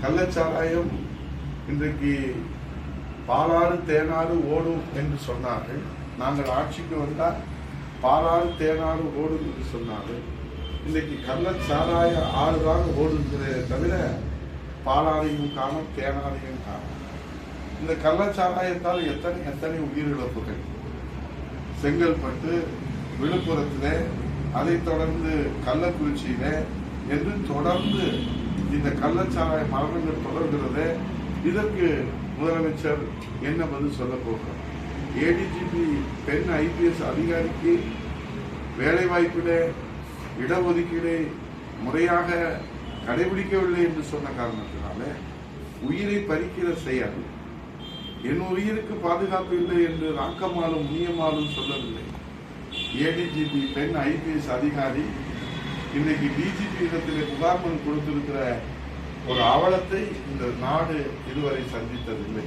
கள்ளச்சாராயம் இன்றைக்கு பாலாறு தேனாறு ஓடும் என்று சொன்னார்கள். நாங்கள் ஆட்சிக்கு வந்தால் பாலாறு தேனாறு ஓடும் என்று சொன்னார்கள். இன்றைக்கு கள்ளச்சாராய ஆறுதான் ஓடுகிறதே தவிர பாலாறையும் காணும், தேனாரையும் காணும். இந்த கள்ளச்சாராயத்தால் எத்தனை உயிரிழப்புகள் செங்கல்பட்டு, விழுப்புரத்திலே, அதைத் தொடர்ந்து கள்ளக்குறிச்சியில என்று தொடர்ந்து இந்த கள்ளச்சாராய மரணங்கள் தொடர்கிறது. இதற்கு முதலமைச்சர் என்ன பதில் சொல்ல போகிறார்? ஏடிஜிபி பெண் IPS அதிகாரிக்கு வேலை வாய்ப்பிலே இடஒதுக்கீடு முறையாக கடைபிடிக்கவில்லை என்று சொன்ன காரணத்தினால உயிரை பறிக்கிற செயல், என் உயிருக்கு பாதுகாப்பு இல்லை என்று ராக்கம்மாளும் முனியம்மாளும் சொல்லவில்லை. ஏடிஜிபி பெண் IPS அதிகாரி இன்னைக்கு DGP இடத்திலே புகார் மனு கொடுத்திருக்கிற ஒரு அவலத்தை இந்த நாடு இதுவரை சந்தித்ததில்லை.